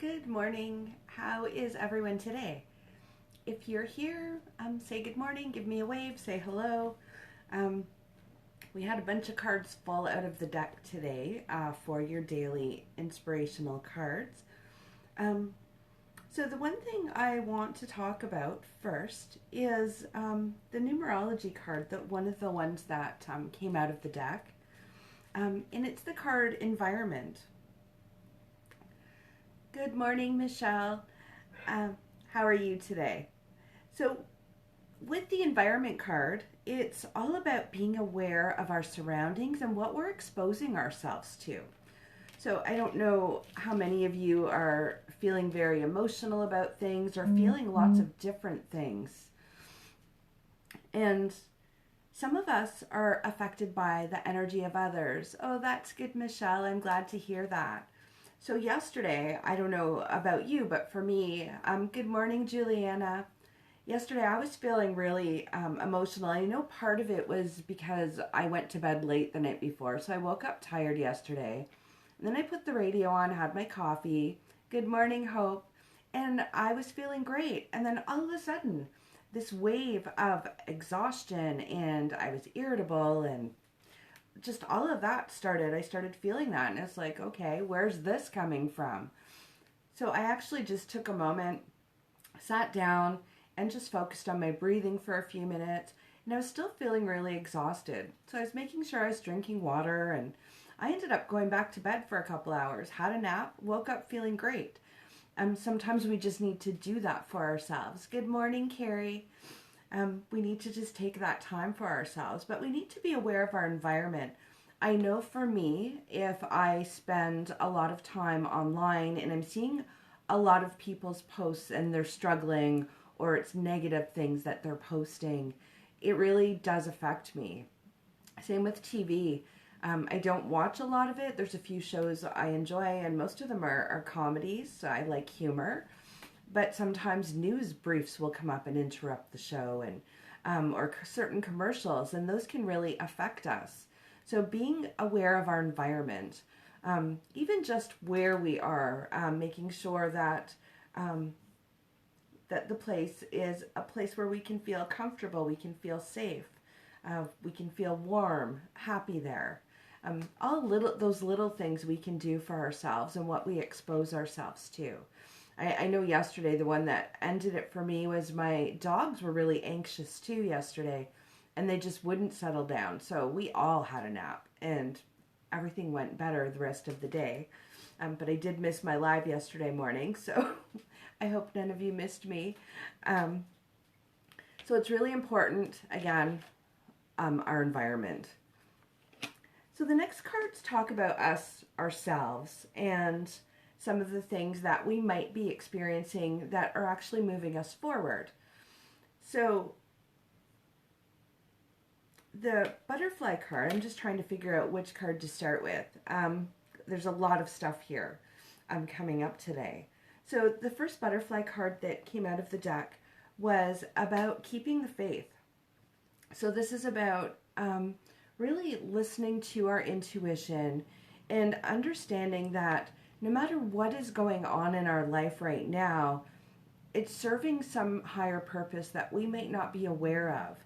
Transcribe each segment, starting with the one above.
Good morning. How is everyone today? If you're here, say good morning, give me a wave, say hello. Um, we had a bunch of cards fall out of the deck today for your daily inspirational cards. Um, so, the one thing I want to talk about first is the numerology card, that one of the ones that came out of the deck. And it's the card Environment. Good morning, Michelle. How are you today? So, with the environment card, it's all about being aware of our surroundings and what we're exposing ourselves to. So, I don't know how many of you are feeling very emotional about things or feeling lots of different things. And some of us are affected by the energy of others. Oh, that's good, Michelle. I'm glad to hear that. So yesterday, I don't know about you, but for me, good morning, Juliana. Yesterday, I was feeling really emotional. I know part of it was because I went to bed late the night before, so I woke up tired yesterday. And then I put the radio on, had my coffee. Good morning, Hope. And I was feeling great. And then all of a sudden, this wave of exhaustion, and I was irritable, and just all of that started. I started feeling that, and it's like, okay, where's this coming from? So I actually just took a moment, sat down, and just focused on my breathing for a few minutes. And I was still feeling really exhausted. So I was making sure I was drinking water, and I ended up going back to bed for a couple hours, had a nap, woke up feeling great. Sometimes we just need to do that for ourselves. Good morning, Carrie. We need to just take that time for ourselves, but we need to be aware of our environment. I know for me, if I spend a lot of time online and I'm seeing a lot of people's posts and they're struggling, or it's negative things that they're posting, it really does affect me. Same with TV. I don't watch a lot of it. There's a few shows I enjoy, and most of them are comedies, so I like humor. But sometimes news briefs will come up and interrupt the show, and or certain commercials, and those can really affect us. So being aware of our environment, even just where we are, making sure that that the place is a place where we can feel comfortable, we can feel safe, we can feel warm, happy there. All those little things we can do for ourselves and what we expose ourselves to. I know yesterday the one that ended it for me was my dogs were really anxious too yesterday, and they just wouldn't settle down. So we all had a nap, and everything went better the rest of the day. But I did miss my live yesterday morning, so I hope none of you missed me. So it's really important, again, our environment. So the next cards talk about us, ourselves, and some of the things that we might be experiencing that are actually moving us forward. So the butterfly card, I'm just trying to figure out which card to start with. There's a lot of stuff here coming up today. So the first butterfly card that came out of the deck was about keeping the faith. So this is about really listening to our intuition and understanding that no matter what is going on in our life right now, it's serving some higher purpose that we might not be aware of.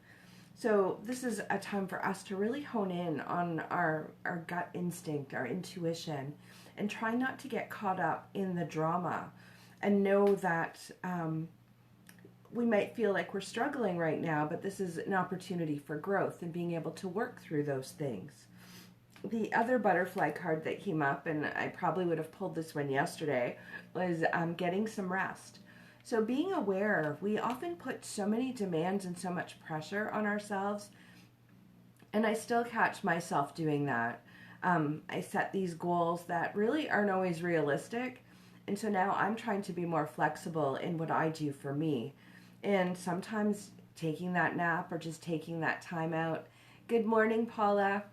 So this is a time for us to really hone in on our gut instinct, our intuition, and try not to get caught up in the drama, and know that we might feel like we're struggling right now, but this is an opportunity for growth and being able to work through those things. The other butterfly card that came up, and I probably would have pulled this one yesterday, was getting some rest. So being aware, we often put so many demands and so much pressure on ourselves, and I still catch myself doing that. I set these goals that really aren't always realistic, and so now I'm trying to be more flexible in what I do for me. And sometimes taking that nap or just taking that time out. Good morning, Paula.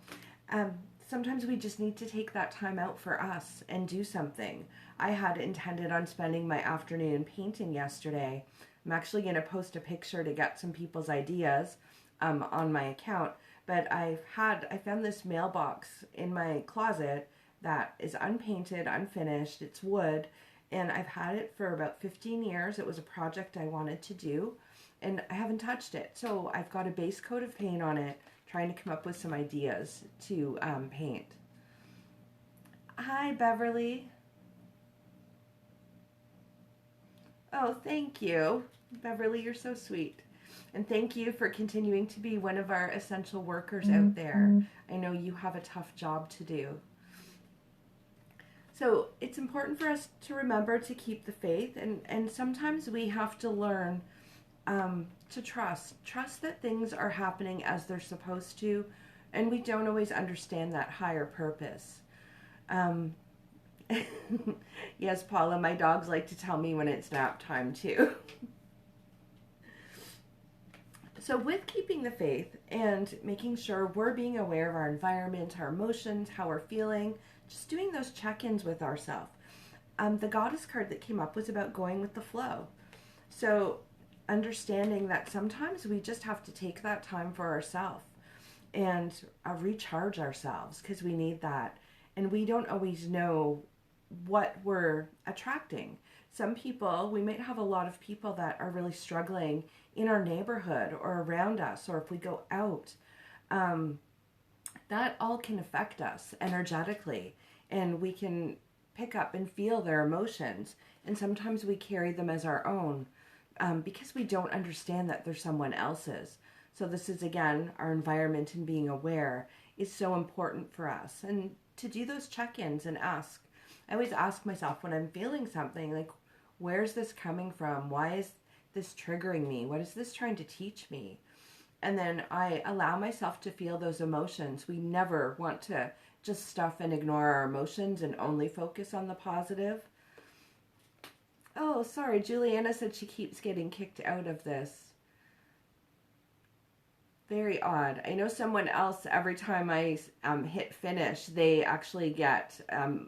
Sometimes we just need to take that time out for us and do something. I had intended on spending my afternoon painting yesterday. I'm actually going to post a picture to get some people's ideas on my account. But I found this mailbox in my closet that is unpainted, unfinished. It's wood, and I've had it for about 15 years. It was a project I wanted to do, and I haven't touched it. So I've got a base coat of paint on it, trying to come up with some ideas to paint. Hi, Beverly. Oh, thank you. Beverly, you're so sweet. And thank you for continuing to be one of our essential workers out there. I know you have a tough job to do. So it's important for us to remember to keep the faith, and sometimes we have to learn to trust that things are happening as they're supposed to, and we don't always understand that higher purpose. Um, yes, Paula, my dogs like to tell me when it's nap time too. So with keeping the faith and making sure we're being aware of our environment, our emotions, how we're feeling, just doing those check-ins with ourselves. The goddess card that came up was about going with the flow. So understanding that sometimes we just have to take that time for ourselves and recharge ourselves, because we need that. And we don't always know what we're attracting. Some people, we might have a lot of people that are really struggling in our neighborhood or around us, or if we go out, that all can affect us energetically, and we can pick up and feel their emotions. And sometimes we carry them as our own because we don't understand that they're someone else's. So this is, again, our environment and being aware is so important for us. And to do those check-ins and ask. I always ask myself when I'm feeling something, like, where's this coming from? Why is this triggering me? What is this trying to teach me? And then I allow myself to feel those emotions. We never want to just stuff and ignore our emotions and only focus on the positive. Oh, sorry, Juliana said she keeps getting kicked out of this. Very odd. I know someone else, every time I hit finish, they actually get,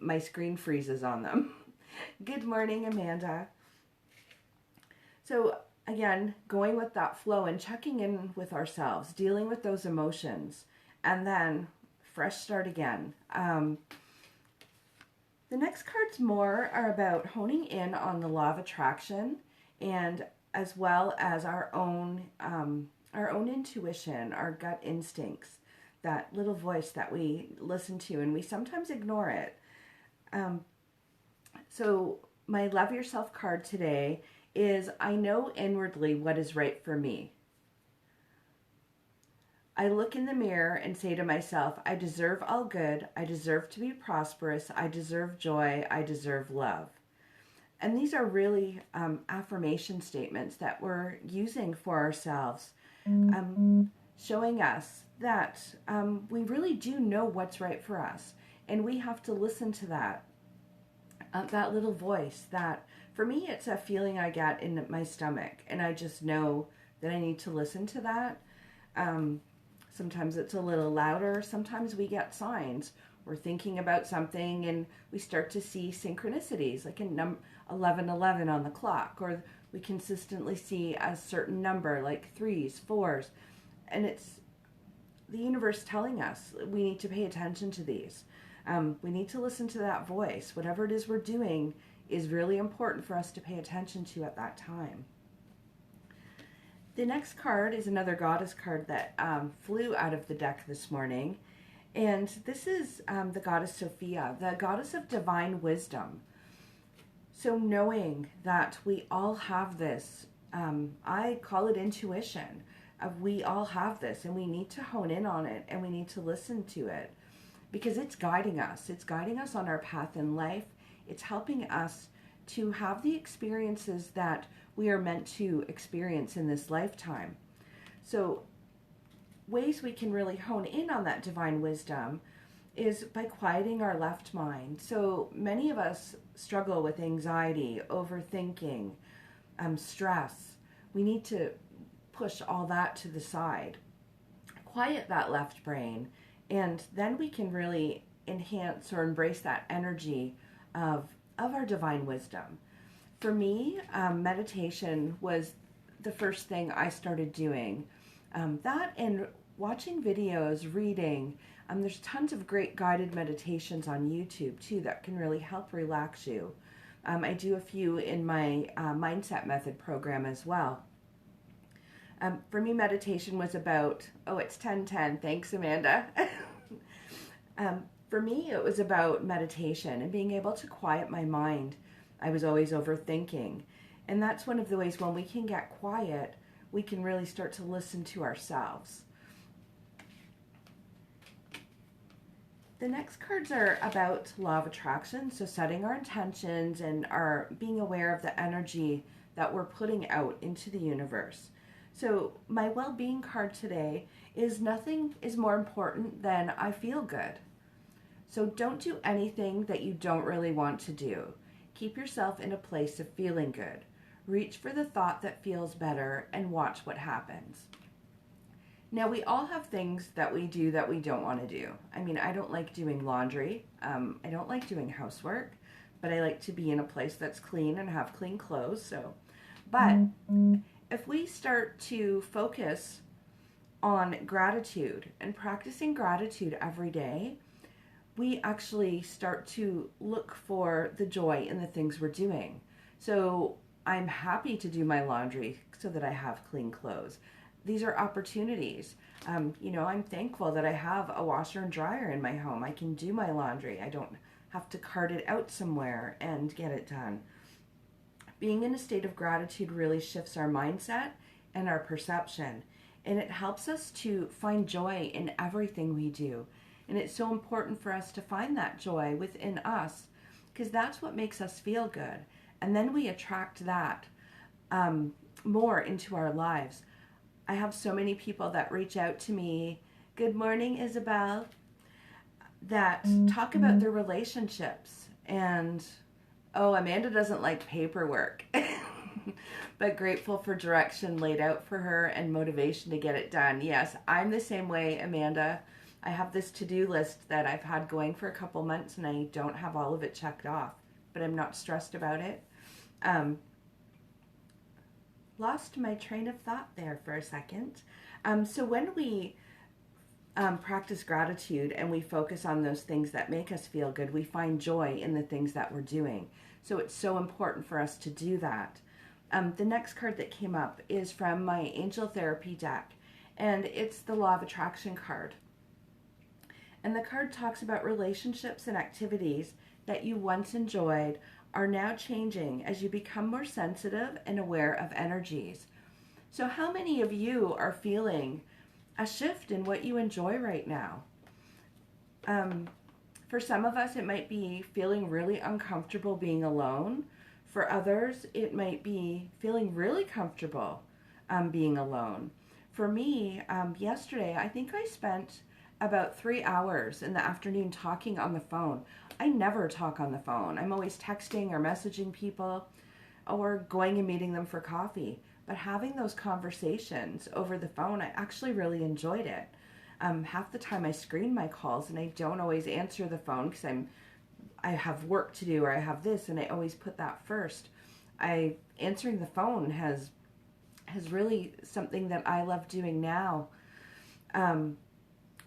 my screen freezes on them. Good morning, Amanda. So again, going with that flow and checking in with ourselves, dealing with those emotions, and then fresh start again. The next cards more are about honing in on the law of attraction, and as well as our own intuition, our gut instincts, that little voice that we listen to and we sometimes ignore it. So my Love Yourself card today is, I know inwardly what is right for me. I look in the mirror and say to myself, I deserve all good, I deserve to be prosperous, I deserve joy, I deserve love. And these are really affirmation statements that we're using for ourselves, showing us that we really do know what's right for us. And we have to listen to that little voice that, for me, it's a feeling I get in my stomach. And I just know that I need to listen to that. Sometimes it's a little louder. Sometimes we get signs. We're thinking about something and we start to see synchronicities, like a 11:11 on the clock, or we consistently see a certain number, like 3s, 4s, and it's the universe telling us we need to pay attention to these. We need to listen to that voice. Whatever it is we're doing is really important for us to pay attention to at that time. The next card is another goddess card that flew out of the deck this morning. And this is the goddess Sophia, the goddess of divine wisdom. So knowing that we all have this, I call it intuition. We all have this, and we need to hone in on it, and we need to listen to it, because it's guiding us. It's guiding us on our path in life. It's helping us to have the experiences that we are meant to experience in this lifetime. So ways we can really hone in on that divine wisdom is by quieting our left mind. So many of us struggle with anxiety, overthinking, stress. We need to push all that to the side, quiet that left brain, and then we can really enhance or embrace that energy of our divine wisdom. For me, meditation was the first thing I started doing. That and watching videos, reading. There's tons of great guided meditations on YouTube too that can really help relax you. I do a few in my Mindset Method program as well. For me, meditation was about, oh, it's 10:10. Thanks, Amanda. For me, it was about meditation and being able to quiet my mind. I was always overthinking. And that's one of the ways when we can get quiet, we can really start to listen to ourselves. The next cards are about law of attraction, so setting our intentions and our being aware of the energy that we're putting out into the universe. So my well-being card today is nothing is more important than I feel good. So don't do anything that you don't really want to do. Keep yourself in a place of feeling good. Reach for the thought that feels better and watch what happens. Now, we all have things that we do that we don't want to do. I mean, I don't like doing laundry. I don't like doing housework, but I like to be in a place that's clean and have clean clothes. But if we start to focus on gratitude and practicing gratitude every day, we actually start to look for the joy in the things we're doing. So I'm happy to do my laundry so that I have clean clothes. These are opportunities. I'm thankful that I have a washer and dryer in my home. I can do my laundry. I don't have to cart it out somewhere and get it done. Being in a state of gratitude really shifts our mindset and our perception, and it helps us to find joy in everything we do. And it's so important for us to find that joy within us, because that's what makes us feel good. And then we attract that more into our lives. I have so many people that reach out to me, good morning, Isabel, that talk about their relationships. And, oh, Amanda doesn't like paperwork, but grateful for direction laid out for her and motivation to get it done. Yes, I'm the same way, Amanda. I have this to-do list that I've had going for a couple months and I don't have all of it checked off, but I'm not stressed about it. Lost my train of thought there for a second. So when we practice gratitude and we focus on those things that make us feel good, we find joy in the things that we're doing. So it's so important for us to do that. The next card that came up is from my Angel Therapy deck, and it's the Law of Attraction card. And the card talks about relationships and activities that you once enjoyed are now changing as you become more sensitive and aware of energies. So how many of you are feeling a shift in what you enjoy right now? For some of us, it might be feeling really uncomfortable being alone. For others, it might be feeling really comfortable being alone. For me, yesterday, I think I spent about 3 hours in the afternoon talking on the phone. I never talk on the phone. I'm always texting or messaging people or going and meeting them for coffee. But having those conversations over the phone, I actually really enjoyed it. Half the time I screen my calls and I don't always answer the phone because I have work to do or I have this, and I always put that first. Answering the phone has really something that I love doing now.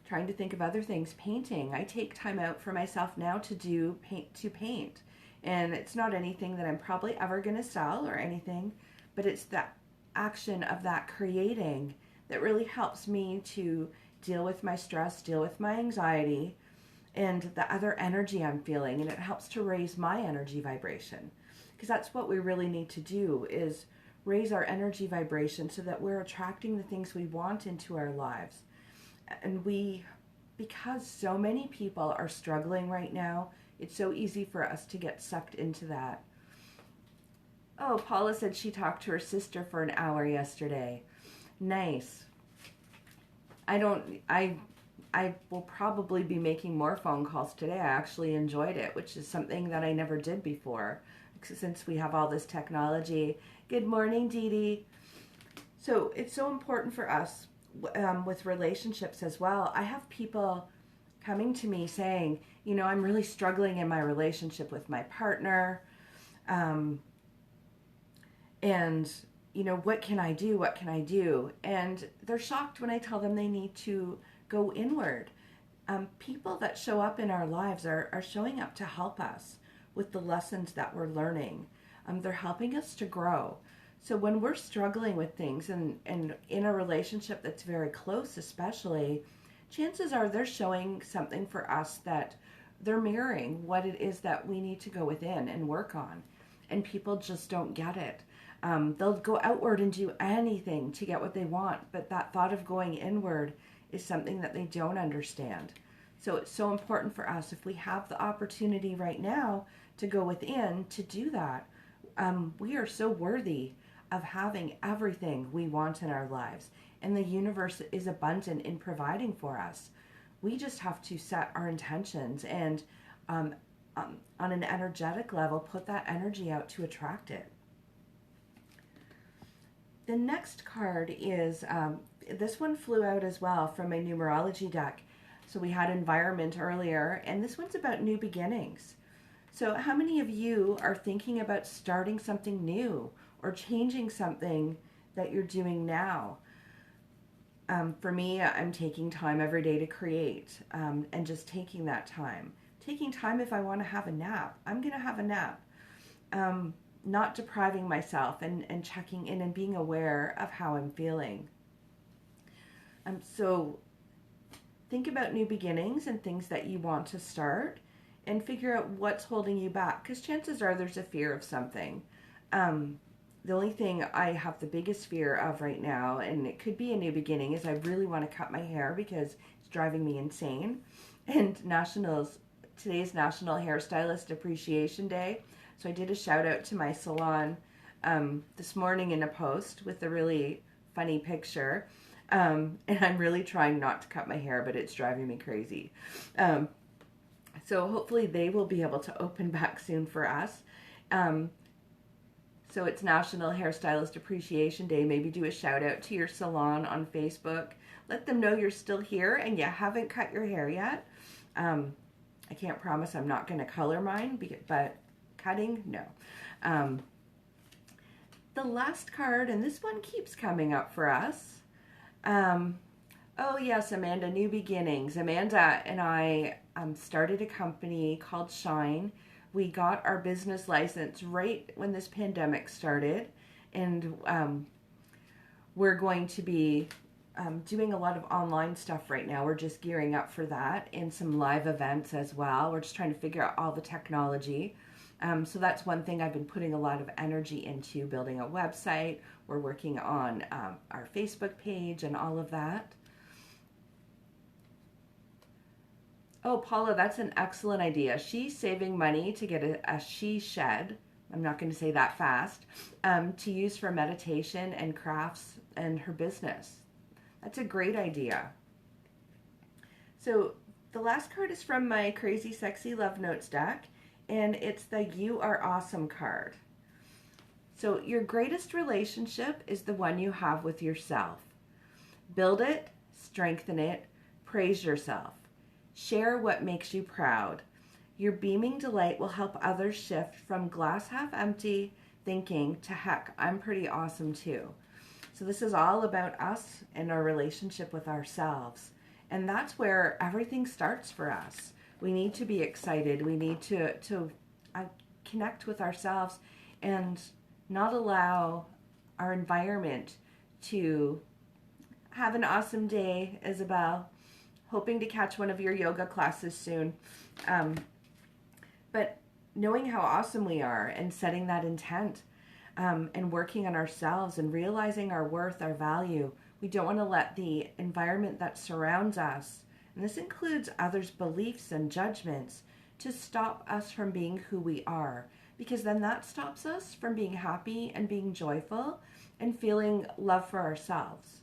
Trying to think of other things, painting. I take time out for myself now to paint. And it's not anything that I'm probably ever going to sell or anything, but it's that action of that creating that really helps me to deal with my stress, deal with my anxiety, and the other energy I'm feeling. And it helps to raise my energy vibration. Because that's what we really need to do, is raise our energy vibration so that we're attracting the things we want into our lives. And because so many people are struggling right now, it's so easy for us to get sucked into that. Oh, Paula said she talked to her sister for an hour yesterday. Nice. I will probably be making more phone calls today. I actually enjoyed it, which is something that I never did before, since we have all this technology. Good morning, Dee Dee. So it's so important for us with relationships as well. I have people coming to me saying, I'm really struggling in my relationship with my partner. And, what can I do? What can I do? And they're shocked when I tell them they need to go inward. People that show up in our lives are showing up to help us. with the lessons that we're learning. They're helping us to grow. So when we're struggling with things and in a relationship that's very close, especially, chances are they're showing something for us that they're mirroring what it is that we need to go within and work on. And people just don't get it. They'll go outward and do anything to get what they want, but that thought of going inward is something that they don't understand. So it's so important for us, if we have the opportunity right now to go within to do that. We are so worthy of having everything we want in our lives, and the universe is abundant in providing for us. We just have to set our intentions and on an energetic level, put that energy out to attract it. The next card is, this one flew out as well from my numerology deck. So we had environment earlier, and this one's about new beginnings. So how many of you are thinking about starting something new or changing something that you're doing now? For me, I'm taking time every day to create, and just taking that time. Taking time if I want to have a nap, I'm going to have a nap. Not depriving myself and checking in and being aware of how I'm feeling. So think about new beginnings and things that you want to start and figure out what's holding you back, because chances are there's a fear of something. The only thing I have the biggest fear of right now, and it could be a new beginning, is I really want to cut my hair because it's driving me insane. And today's National Hairstylist Appreciation Day. So I did a shout out to my salon this morning in a post with a really funny picture. And I'm really trying not to cut my hair, but it's driving me crazy. So hopefully they will be able to open back soon for us. So it's National Hairstylist Appreciation Day. Maybe do a shout out to your salon on Facebook. Let them know you're still here and you haven't cut your hair yet. I can't promise I'm not going to color mine, but cutting, no. The last card, and this one keeps coming up for us. Oh yes, Amanda, new beginnings. Amanda and I started a company called Shine. We got our business license right when this pandemic started, and we're going to be doing a lot of online stuff right now. We're just gearing up for that, and some live events as well. We're just trying to figure out all the technology. So that's one thing I've been putting a lot of energy into, building a website. We're working on our Facebook page and all of that. Oh, Paula, that's an excellent idea. She's saving money to get a she shed. I'm not going to say that fast, to use for meditation and crafts and her business. That's a great idea. So the last card is from my Crazy Sexy Love Notes deck, and it's the You Are Awesome card. So your greatest relationship is the one you have with yourself. Build it, strengthen it, praise yourself. Share what makes you proud. Your beaming delight will help others shift from glass half empty thinking to heck, I'm pretty awesome too. So this is all about us and our relationship with ourselves. And that's where everything starts for us. We need to be excited. We need to connect with ourselves and not allow our environment to have an awesome day, Isabel. Hoping to catch one of your yoga classes soon. But knowing how awesome we are and setting that intent and working on ourselves and realizing our worth, our value. We don't want to let the environment that surrounds us, and this includes others' beliefs and judgments, to stop us from being who we are. Because then that stops us from being happy and being joyful and feeling love for ourselves.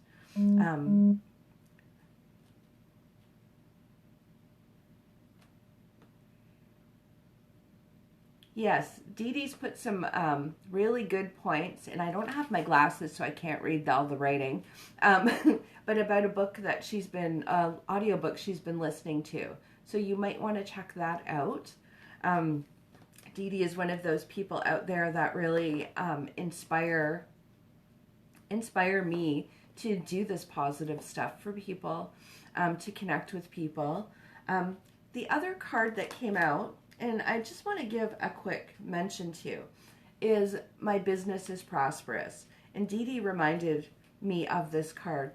Yes, Dee Dee's put some really good points, and I don't have my glasses, so I can't read all the writing, but about a book that she's been, audiobook she's been listening to. So you might want to check that out. Dee Dee is one of those people out there that really inspire me to do this positive stuff for people, to connect with people. The other card that came out And I just want to give a quick mention too, is my business is prosperous. And Dee Dee reminded me of this card.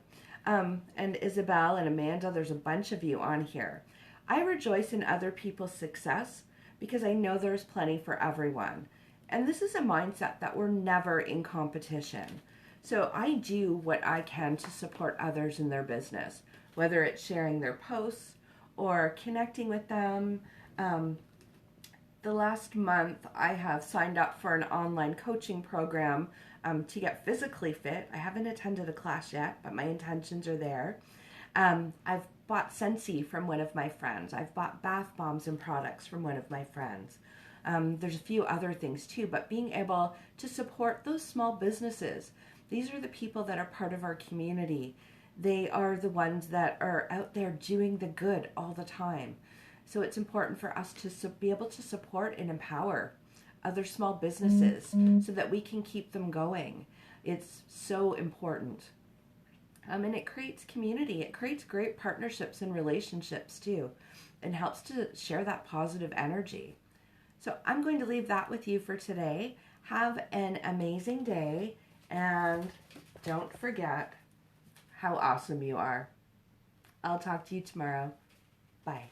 And Isabel and Amanda, there's a bunch of you on here. I rejoice in other people's success because I know there's plenty for everyone. And this is a mindset that we're never in competition. So I do what I can to support others in their business, whether it's sharing their posts or connecting with them. The last month, I have signed up for an online coaching program to get physically fit. I haven't attended a class yet, but my intentions are there. I've bought Scentsy from one of my friends. I've bought bath bombs and products from one of my friends. There's a few other things too, but being able to support those small businesses. These are the people that are part of our community. They are the ones that are out there doing the good all the time. So it's important for us to be able to support and empower other small businesses so that we can keep them going. It's so important. And it creates community. It creates great partnerships and relationships too, and helps to share that positive energy. So I'm going to leave that with you for today. Have an amazing day, and don't forget how awesome you are. I'll talk to you tomorrow. Bye.